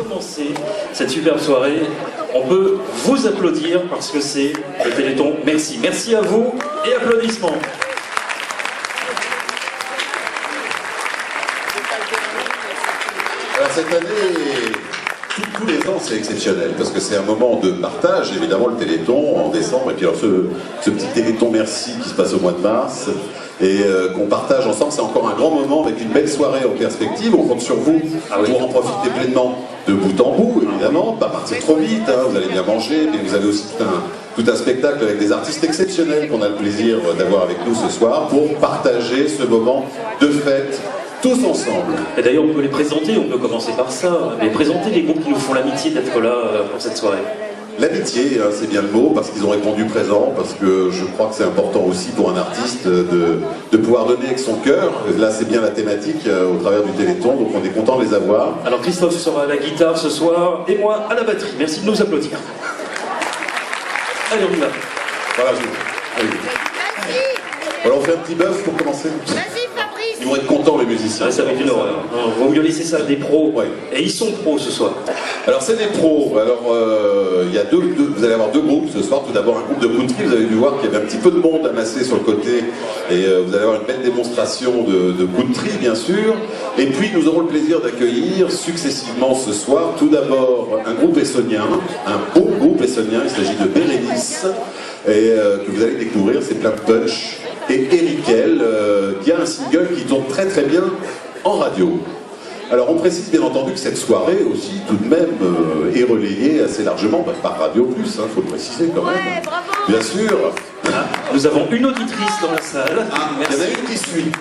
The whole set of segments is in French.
commencer cette superbe soirée, on peut vous applaudir parce que c'est le Téléthon. Merci. Merci à vous et applaudissements. Alors cette année, tous les ans, c'est exceptionnel parce que c'est un moment de partage, évidemment le Téléthon en décembre, et puis alors ce petit Téléthon Merci qui se passe au mois de mars et qu'on partage ensemble, c'est encore un grand moment avec une belle soirée en perspective. On compte sur vous pour en profiter pleinement de bout en bout, évidemment, pas partir trop vite, hein, vous allez bien manger, mais vous avez aussi tout un spectacle avec des artistes exceptionnels qu'on a le plaisir d'avoir avec nous ce soir pour partager ce moment de fête tous ensemble. Et d'ailleurs, on peut les présenter, on peut commencer par ça, mais présenter les groupes qui nous font l'amitié d'être là pour cette soirée. L'amitié, hein, c'est bien le mot, parce qu'ils ont répondu présent, parce que je crois que c'est important aussi pour un artiste de pouvoir donner avec son cœur. Là, c'est bien la thématique au travers du Téléthon, donc on est content de les avoir. Alors Christophe sera à la guitare ce soir, et moi à la batterie. Merci de nous applaudir. Allez, on y va. Voilà, allez. Alors, on fait un petit bœuf pour commencer. Ils vont être contents, les musiciens. Ah, ça va être une horreur. Vaut mieux laisser ça à des pros. Ouais. Et ils sont pros ce soir. Alors, c'est des pros. Alors, il y a vous allez avoir deux groupes ce soir. Tout d'abord, un groupe de country. Vous avez dû voir qu'il y avait un petit peu de monde amassé sur le côté. Et vous allez avoir une belle démonstration de country, bien sûr. Et puis, nous aurons le plaisir d'accueillir successivement ce soir, tout d'abord, un groupe essonien. Un bon groupe essonien. Il s'agit de Bérénice. Et que vous allez découvrir. C'est plein de punch. Et Erikel, qui a un single qui tourne très très bien en radio. Alors on précise bien entendu que cette soirée aussi tout de même est relayée assez largement par Radio Plus, faut le préciser quand même. Ouais, bravo. Bien sûr. Ah, nous avons une auditrice dans la salle. Ah, il y en a une qui suit.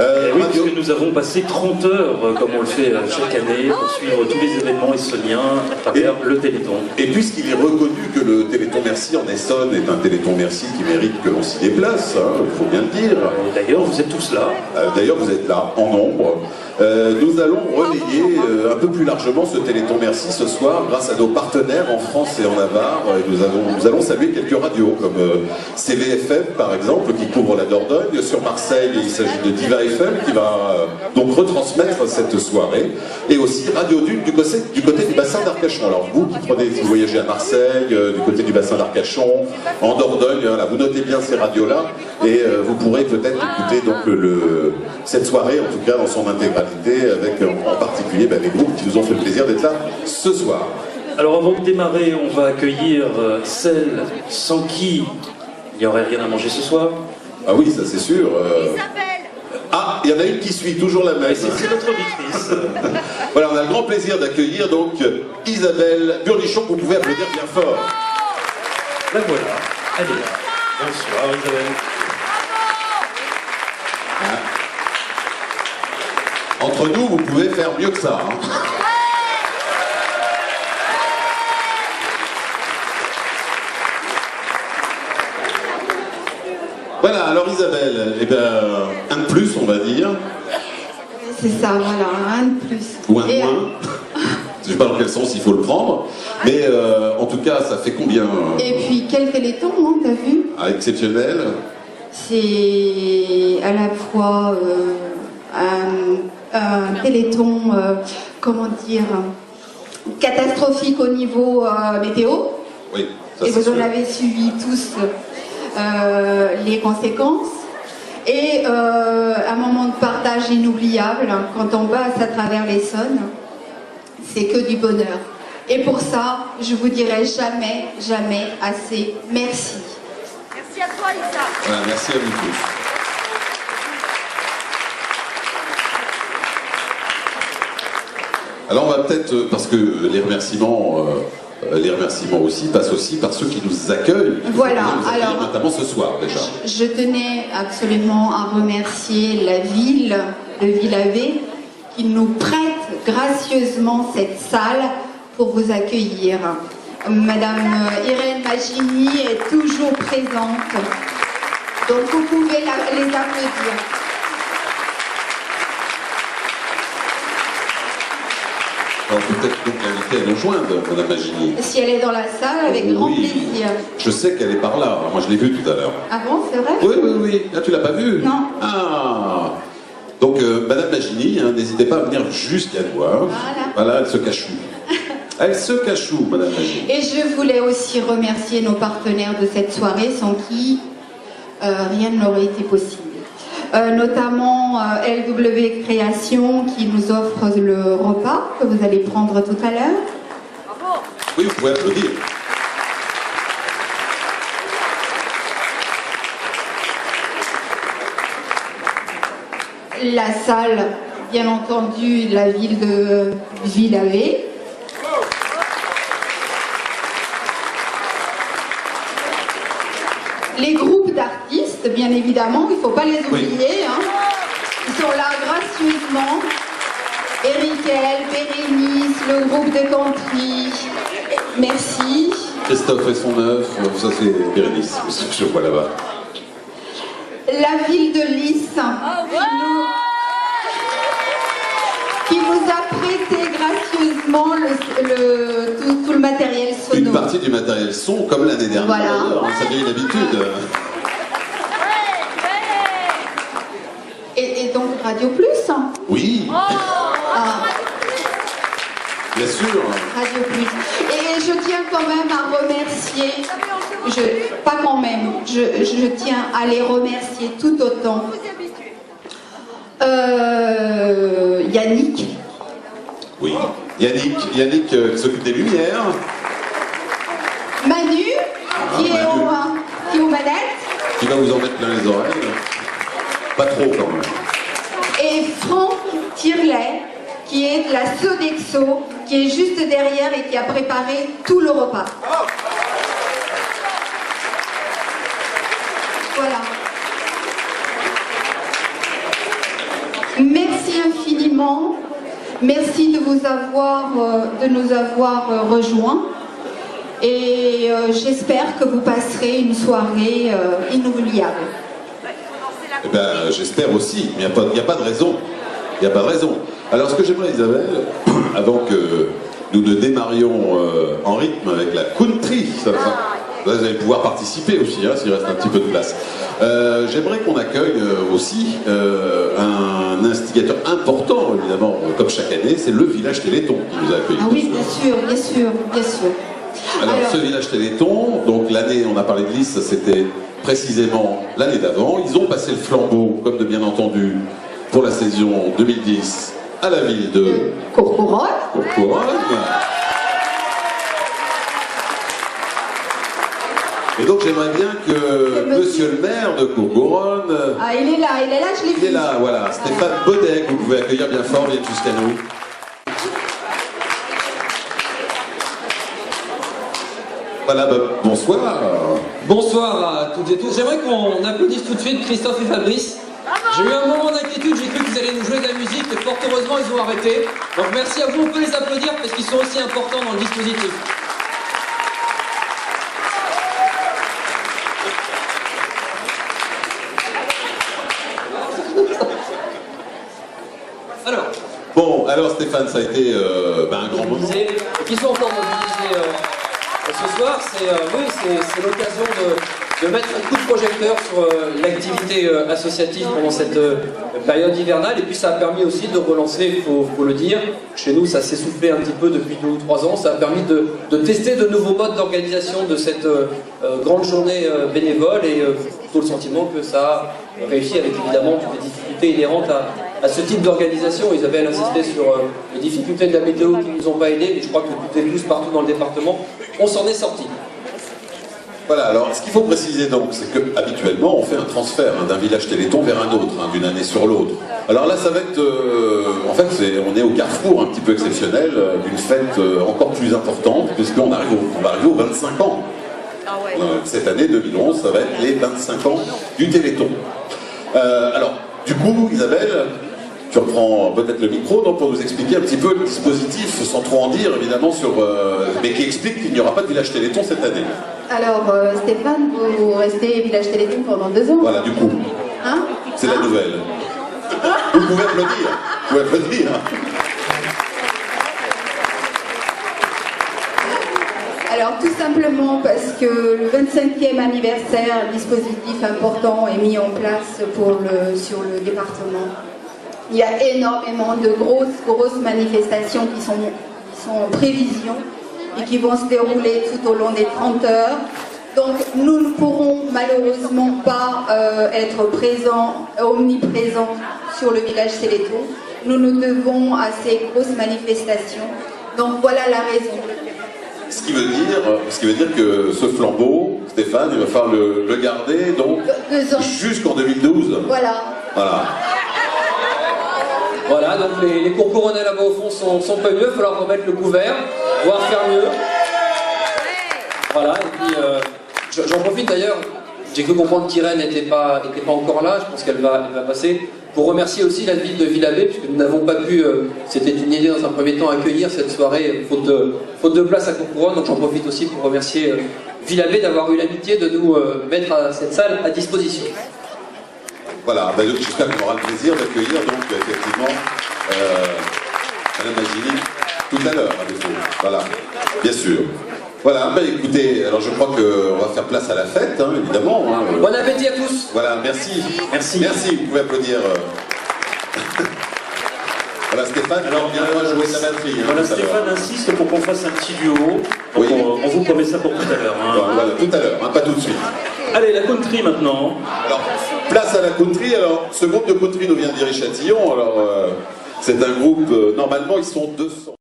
Oui, parce que nous avons passé 30 heures, comme on le fait chaque année, pour suivre tous les événements essonniens à travers le Téléthon. Et puisqu'il est reconnu que le Téléthon Merci en Essonne est un Téléthon Merci qui mérite que l'on s'y déplace, il faut bien le dire. D'ailleurs, vous êtes tous là. D'ailleurs, vous êtes là, en nombre. Nous allons relayer un peu plus largement ce Téléthon Merci ce soir grâce à nos partenaires en France et en Navarre. Et nous allons saluer quelques radios comme CVFM par exemple qui couvre la Dordogne. Sur Marseille, il s'agit de Diva FM qui va donc retransmettre cette soirée. Et aussi Radio Dune du côté du bassin d'Arcachon. Alors vous qui prenez, si vous voyagez à Marseille, du côté du bassin d'Arcachon, en Dordogne, là, vous notez bien ces radios-là et vous pourrez peut-être écouter donc cette soirée, en tout cas dans son intégralité, avec en particulier les groupes qui nous ont fait le plaisir d'être là ce soir. Alors avant de démarrer, on va accueillir celle sans qui il n'y aurait rien à manger ce soir. Ah oui, ça c'est sûr. Isabelle. Ah, il y en a une qui suit, toujours la même. C'est notre auditrice. Voilà, on a le grand plaisir d'accueillir donc Isabelle Burnichon, que vous pouvez applaudir bien fort. La voilà, elle est là. Bonsoir Isabelle. Entre nous, vous pouvez faire mieux que ça. Voilà, alors Isabelle, un de plus, on va dire. C'est ça, voilà, un de plus. Ou un de moins. Je ne sais pas dans quel sens il faut le prendre. Mais en tout cas, ça fait combien Et puis, quel Téléthon, hein, t'as vu? Exceptionnel. C'est à la fois un Téléthon, comment dire, catastrophique au niveau météo. Oui, ça Et c'est vous en sûr. avez suivi tous les conséquences. Et un moment de partage inoubliable, quand on passe à travers l'Essonne, c'est que du bonheur. Et pour ça, je vous dirai jamais, jamais assez merci. Merci à toi, Lisa. Voilà, merci à vous tous. Alors on va peut-être, parce que les remerciements aussi passent aussi par ceux qui nous accueillent. Voilà, Nous accueillent alors, notamment ce soir déjà. Je tenais absolument à remercier la ville de Villavet qui nous prête gracieusement cette salle pour vous accueillir. Madame Irène Magini est toujours présente, donc vous pouvez les applaudir. Alors peut-être donc l'inviter à nous joindre, Madame Magini. Si elle est dans la salle, avec grand Oui. plaisir. Je sais qu'elle est par là, moi je l'ai vue tout à l'heure. Ah bon, c'est vrai? Oui, oui, oui. Ah, tu l'as pas vue? Non. Ah. Donc, Madame Magini, hein, n'hésitez pas à venir jusqu'à nous. Hein. Voilà, elle se cache où. Elle se cache où, Madame Magini. Et je voulais aussi remercier nos partenaires de cette soirée, sans qui rien n'aurait été possible. Notamment LW Création qui nous offre le repas que vous allez prendre tout à l'heure. Oui, vous pouvez applaudir. La salle, bien entendu, la ville de Villavé. Les groupes d'artistes, bien évidemment, il ne faut pas les oublier. Hein. Ils sont là gracieusement. Erikel, Bérénice, le groupe de country. Merci. Christophe et son œuf, ça c'est Bérénice, je vois là-bas. La ville de Lys, qui nous a prêté gracieusement tout le matériel sonore. Une partie du matériel son, comme l'année dernière. Voilà. Ça devient une habitude. Et donc Radio Plus. Oui. Ah. Bien sûr. Radio Plus. Et je tiens quand même à remercier, pas quand même, je tiens à les remercier tout autant. Yannick. Oui. Yannick qui s'occupe des lumières. Manu, qui est aux manettes. Qui va vous en mettre plein les oreilles. Pas trop quand même. Et Franck Tirlet, qui est de la Sodexo, qui est juste derrière et qui a préparé tout le repas. Voilà. Merci infiniment. Merci de nous avoir rejoints. Et j'espère que vous passerez une soirée inoubliable. Eh ben, j'espère aussi. Il n'y a pas de raison. Il n'y a pas de raison. Alors, ce que j'aimerais, Isabelle, avant que nous ne démarrions en rythme avec la country, vous allez pouvoir participer aussi, hein, s'il reste un petit peu de place. J'aimerais qu'on accueille aussi un instigateur important, évidemment, comme chaque année, c'est le Village Téléthon qui nous a accueillis. Ah oui, bien sûr. Alors, ce Village Téléthon, donc l'année, on a parlé de Lys, c'était précisément l'année d'avant. Ils ont passé le flambeau, comme de bien entendu, pour la saison 2010 à la ville de Courcouronnes. Et donc j'aimerais bien que monsieur le maire de Courcouronnes... Ah, il est là, je l'ai vu. Il est là, voilà. Stéphane Bodec, vous pouvez accueillir bien fort, viens jusqu'à nous. Voilà, bonsoir. Bonsoir à toutes et tous. J'aimerais qu'on applaudisse tout de suite Christophe et Fabrice. J'ai eu un moment d'inquiétude, j'ai cru qu'ils allaient nous jouer de la musique, et fort heureusement ils ont arrêté. Donc merci à vous, on peut les applaudir parce qu'ils sont aussi importants dans le dispositif. Alors. Bon, alors Stéphane, ça a été un grand moment. Qui sont encore mobilisés ce soir, c'est l'occasion de mettre un coup de projecteur sur l'activité associative pendant cette période hivernale, et puis ça a permis aussi de relancer, il faut le dire, chez nous ça s'est soufflé un petit peu depuis 2 ou 3 ans, ça a permis de tester de nouveaux modes d'organisation de cette grande journée bénévole, et plutôt le sentiment que ça a réussi avec évidemment toutes les difficultés inhérentes à ce type d'organisation. Isabelle insistait sur les difficultés de la météo qui ne nous ont pas aidés, mais je crois que toutes et tous partout dans le département, on s'en est sorti. Voilà, alors ce qu'il faut préciser donc, c'est qu'habituellement on fait un transfert d'un village Téléthon vers un autre, d'une année sur l'autre. Alors là ça va être, en fait on est au carrefour un petit peu exceptionnel d'une fête encore plus importante, puisqu'on va arriver aux 25 ans. Cette année 2011, ça va être les 25 ans du Téléthon. Alors, du coup, Isabelle, tu reprends peut-être le micro donc, pour nous expliquer un petit peu le dispositif, sans trop en dire évidemment, mais qui explique qu'il n'y aura pas de village Téléthon cette année. Alors, Stéphane, vous restez village Téléthon pendant 2 ans. Voilà, du coup. Hein? C'est la nouvelle. Vous pouvez applaudir. Vous pouvez applaudir. Alors, tout simplement parce que le 25e anniversaire, un dispositif important est mis en place sur le département. Il y a énormément de grosses manifestations qui sont en prévision et qui vont se dérouler tout au long des 30 heures. Donc nous ne pourrons malheureusement pas être omniprésents sur le village Téléthon. Nous nous devons à ces grosses manifestations. Donc voilà la raison. Ce qui veut dire que ce flambeau, Stéphane, il va falloir le garder donc jusqu'en 2012. Voilà. Voilà, donc les cours couronnés là-bas au fond sont prévenus, il va falloir remettre le couvert, voire faire mieux. Voilà, et puis j'en profite d'ailleurs, j'ai cru comprendre qu'Irène n'était pas encore là, je pense qu'elle va passer, pour remercier aussi la ville de Villabé, puisque nous n'avons pas pu, c'était une idée dans un premier temps, accueillir cette soirée, faute de place à Courcouronne, donc j'en profite aussi pour remercier Villabé d'avoir eu l'amitié de nous mettre cette salle à disposition. Voilà, j'espère qu'on aura le plaisir d'accueillir donc effectivement Madame Magini tout à l'heure, à défaut. Voilà, bien sûr. Voilà, écoutez, alors je crois qu'on va faire place à la fête, hein, évidemment. Hein. Bon appétit à tous. Voilà, merci. Merci, vous pouvez applaudir. Voilà, Stéphane, alors bien jouer sa batterie. Hein, voilà, Stéphane insiste pour qu'on fasse un petit duo. Donc oui. on vous promet ça pour tout à l'heure. Hein. Voilà, tout à l'heure, hein, pas tout de suite. Allez, la country maintenant. Alors, place à la country. Alors, ce groupe de country nous vient d'Iris-Châtillon. Alors, c'est un groupe, normalement, ils sont 200.